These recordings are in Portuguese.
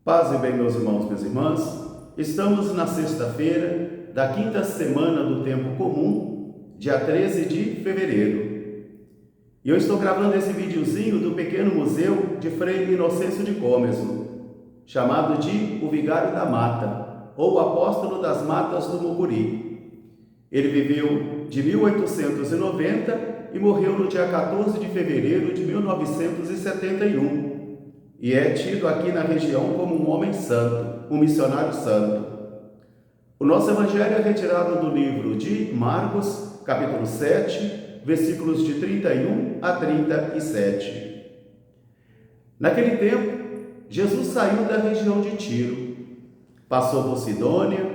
Paz e bem, meus irmãos, minhas irmãs. Estamos na sexta-feira da quinta semana do tempo comum, dia 13 de fevereiro. E eu estou gravando esse videozinho do pequeno museu de Frei Inocêncio de Cômeso, chamado de O Vigário da Mata, ou o Apóstolo das Matas do Mucuri. Ele viveu de 1890 e morreu no dia 14 de fevereiro de 1971. E é tido aqui na região como um homem santo, um missionário santo. O nosso evangelho é retirado do livro de Marcos, capítulo 7, versículos de 31 a 37. Naquele tempo, Jesus saiu da região de Tiro, passou por Sidônia,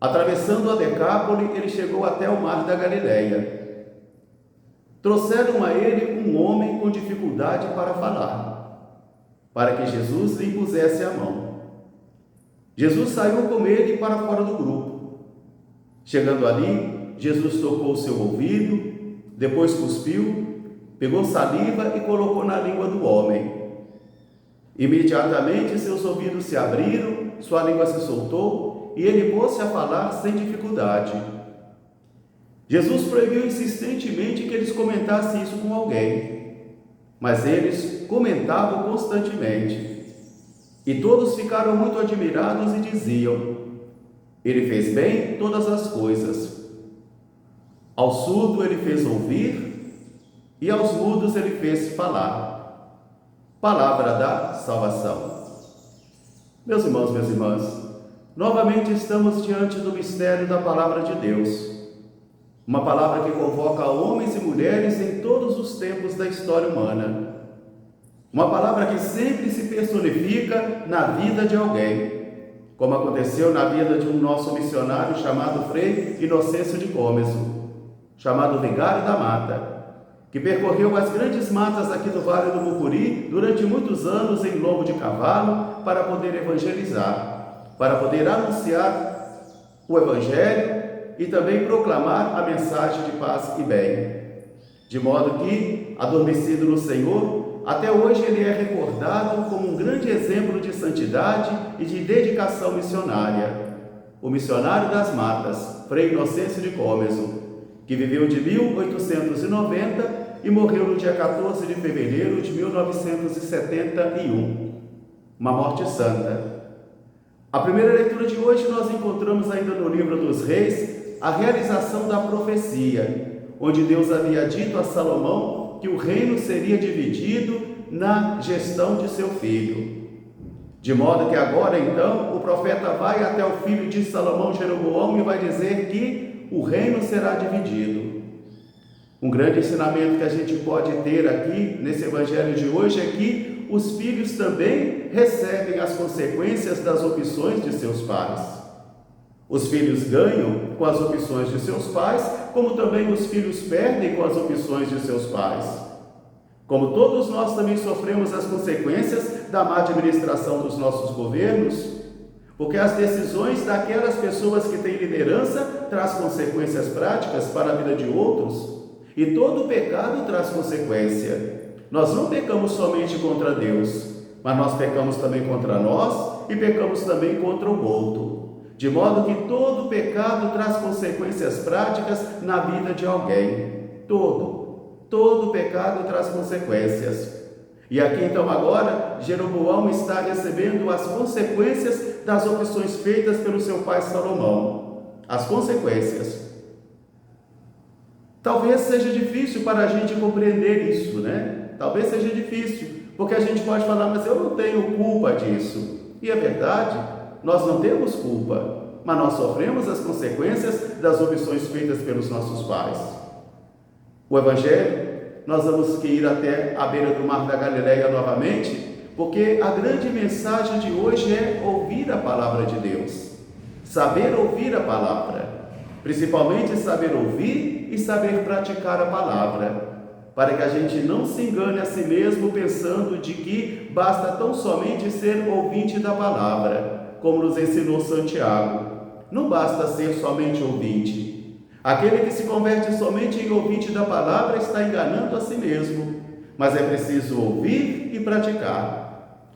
atravessando a Decápole, ele chegou até o mar da Galileia. Trouxeram a ele um homem com dificuldade para falar, para que Jesus lhe impusesse a mão. Jesus saiu com ele para fora do grupo. Chegando ali, Jesus tocou o seu ouvido, depois cuspiu, pegou saliva e colocou na língua do homem. Imediatamente seus ouvidos se abriram, sua língua se soltou e ele pôs-se a falar sem dificuldade. Jesus proibiu insistentemente que eles comentassem isso com alguém, mas eles comentavam constantemente. E todos ficaram muito admirados e diziam: ele fez bem todas as coisas. Ao surdo ele fez ouvir, e aos mudos ele fez falar. Palavra da salvação. Meus irmãos, minhas irmãs, novamente estamos diante do mistério da Palavra de Deus. Uma palavra que convoca homens e mulheres em todos os tempos da história humana. Uma palavra que sempre se personifica na vida de alguém, como aconteceu na vida de um nosso missionário chamado Frei Inocêncio de Cômeso, chamado Vigário da Mata, que percorreu as grandes matas aqui do Vale do Mucuri durante muitos anos em lombo de cavalo para poder evangelizar, para poder anunciar o Evangelho e também proclamar a mensagem de paz e bem. De modo que, adormecido no Senhor, até hoje ele é recordado como um grande exemplo de santidade e de dedicação missionária. O missionário das matas, Frei Inocêncio de Cômeso, que viveu de 1890 e morreu no dia 14 de fevereiro de 1971. Uma morte santa. A primeira leitura de hoje nós encontramos ainda no livro dos Reis a realização da profecia, onde Deus havia dito a Salomão que o reino seria dividido na gestão de seu filho. De modo que agora então o profeta vai até o filho de Salomão, Jeroboão, e vai dizer que o reino será dividido. Um grande ensinamento que a gente pode ter aqui nesse evangelho de hoje é que os filhos também recebem as consequências das opções de seus pais. Os filhos ganham com as opções de seus pais, como também os filhos perdem com as opções de seus pais. Como todos nós também sofremos as consequências da má administração dos nossos governos, porque as decisões daquelas pessoas que têm liderança traz consequências práticas para a vida de outros, e todo pecado traz consequência. Nós não pecamos somente contra Deus, mas nós pecamos também contra nós e pecamos também contra o outro. De modo que todo pecado traz consequências práticas na vida de alguém. Todo pecado traz consequências. E aqui então agora, Jeroboão está recebendo as consequências das opções feitas pelo seu pai Salomão. As consequências. Talvez seja difícil para a gente compreender isso, né? Talvez seja difícil, porque a gente pode falar, mas eu não tenho culpa disso. E é verdade. Nós não temos culpa, mas nós sofremos as consequências das opções feitas pelos nossos pais. O Evangelho, nós vamos que ir até a beira do mar da Galileia novamente, porque a grande mensagem de hoje é ouvir a palavra de Deus, saber ouvir a palavra, principalmente saber ouvir e saber praticar a palavra, para que a gente não se engane a si mesmo pensando de que basta tão somente ser ouvinte da palavra, como nos ensinou Santiago. Não basta ser somente ouvinte. Aquele que se converte somente em ouvinte da palavra está enganando a si mesmo, mas é preciso ouvir e praticar.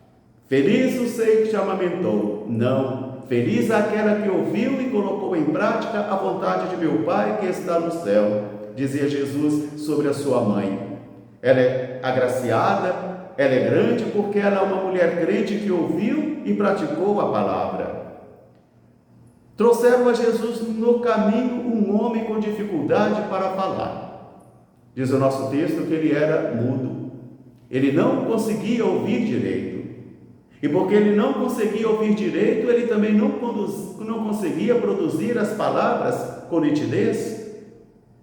Feliz o seio que te amamentou. Não, feliz aquela que ouviu e colocou em prática a vontade de meu Pai que está no céu, dizia Jesus sobre a sua mãe. Ela é agraciada, ela é grande porque ela é uma mulher crente que ouviu e praticou a palavra. Trouxeram a Jesus no caminho um homem com dificuldade para falar. Diz o nosso texto que ele era mudo. Ele não conseguia ouvir direito. E porque ele não conseguia ouvir direito, ele também não conseguia produzir as palavras com nitidez.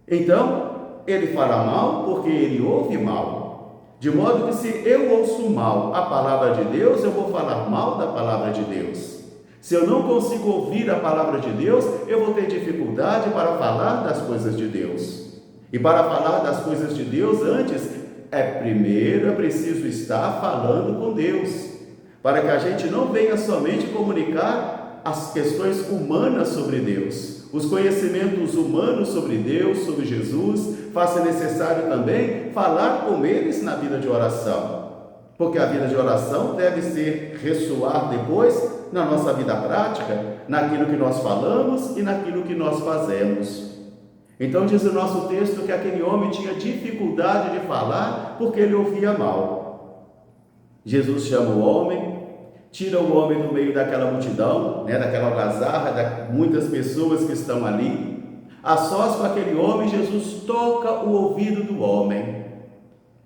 Então, ele fala mal porque ele ouve mal. De modo que se eu ouço mal a palavra de Deus, eu vou falar mal da palavra de Deus. Se eu não consigo ouvir a palavra de Deus, eu vou ter dificuldade para falar das coisas de Deus. E para falar das coisas de Deus, primeiro é preciso estar falando com Deus, para que a gente não venha somente comunicar as questões humanas sobre Deus, os conhecimentos humanos sobre Deus, sobre Jesus, faça necessário também falar com eles na vida de oração, porque a vida de oração deve ser ressoar depois na nossa vida prática, naquilo que nós falamos e naquilo que nós fazemos. Então diz o nosso texto que aquele homem tinha dificuldade de falar porque ele ouvia mal. Jesus chama o homem, tira o homem do meio daquela multidão, daquela algazarra, de muitas pessoas que estão ali. A sós com aquele homem, Jesus toca o ouvido do homem.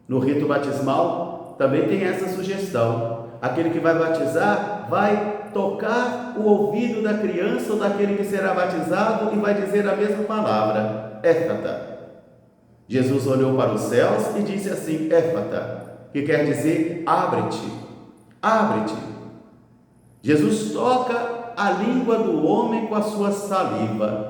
No rito batismal também tem essa sugestão. Aquele que vai batizar vai tocar o ouvido da criança ou daquele que será batizado e vai dizer a mesma palavra, éfata. Jesus olhou para os céus e disse assim, éfata, que quer dizer abre-te, abre-te. Jesus toca a língua do homem com a sua saliva.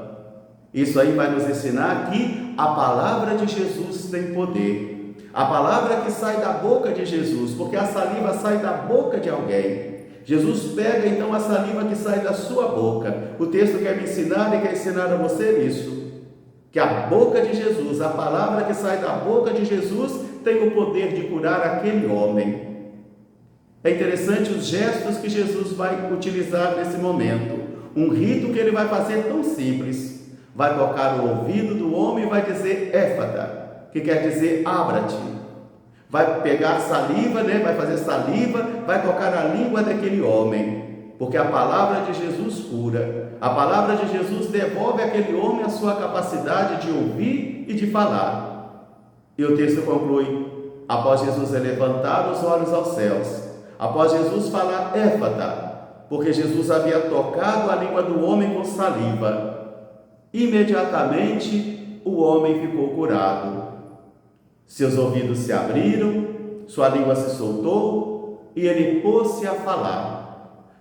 Isso aí vai nos ensinar que a palavra de Jesus tem poder. A palavra que sai da boca de Jesus, porque a saliva sai da boca de alguém. Jesus pega então a saliva que sai da sua boca. O texto quer me ensinar e quer ensinar a você isso, que a boca de Jesus, a palavra que sai da boca de Jesus tem o poder de curar aquele homem. É interessante os gestos que Jesus vai utilizar nesse momento. Um rito que ele vai fazer tão simples. Vai tocar o ouvido do homem e vai dizer éfata, que quer dizer abra-te. Vai pegar saliva, vai fazer saliva, vai tocar a língua daquele homem. Porque a palavra de Jesus cura. A palavra de Jesus devolve àquele homem a sua capacidade de ouvir e de falar. E o texto conclui, após Jesus levantar os olhos aos céus, após Jesus falar éfata, porque Jesus havia tocado a língua do homem com saliva, imediatamente o homem ficou curado. Seus ouvidos se abriram, sua língua se soltou e ele pôs-se a falar.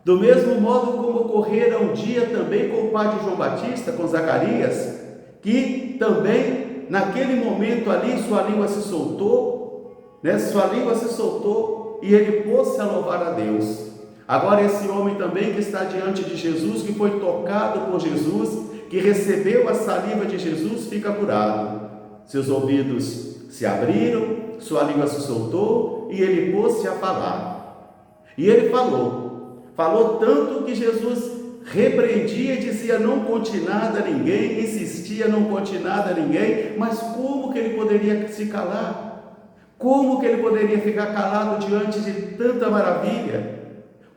Do mesmo modo como ocorrera um dia também com o pai de João Batista, com Zacarias, que também naquele momento ali sua língua se soltou, e ele pôs-se a louvar a Deus. Agora esse homem também que está diante de Jesus, que foi tocado por Jesus, que recebeu a saliva de Jesus, fica curado. Seus ouvidos se abriram, sua língua se soltou e ele pôs-se a falar. E ele falou tanto que Jesus repreendia e dizia não conte nada a ninguém, insistia não conte nada a ninguém, mas como que ele poderia se calar? Como que ele poderia ficar calado diante de tanta maravilha?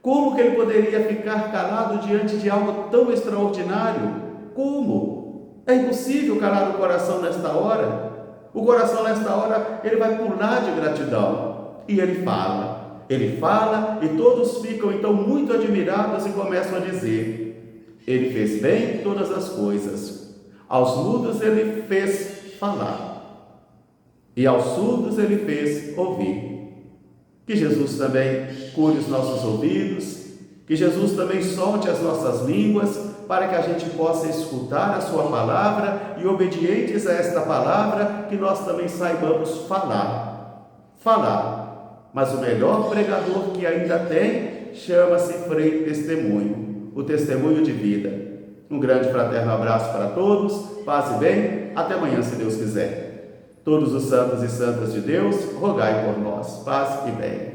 Como que ele poderia ficar calado diante de algo tão extraordinário? Como? É impossível calar o coração nesta hora. O coração nesta hora, ele vai pular de gratidão. E ele fala e todos ficam então muito admirados e começam a dizer, ele fez bem todas as coisas. Aos mudos ele fez falar. E aos surdos ele fez ouvir. Que Jesus também cure os nossos ouvidos, que Jesus também solte as nossas línguas, para que a gente possa escutar a sua palavra e, obedientes a esta palavra, que nós também saibamos falar. Mas o melhor pregador que ainda tem chama-se Frei Testemunho, o testemunho de vida. Um grande fraterno abraço para todos, paz e bem, até amanhã se Deus quiser. Todos os santos e santas de Deus, rogai por nós. Paz e bem.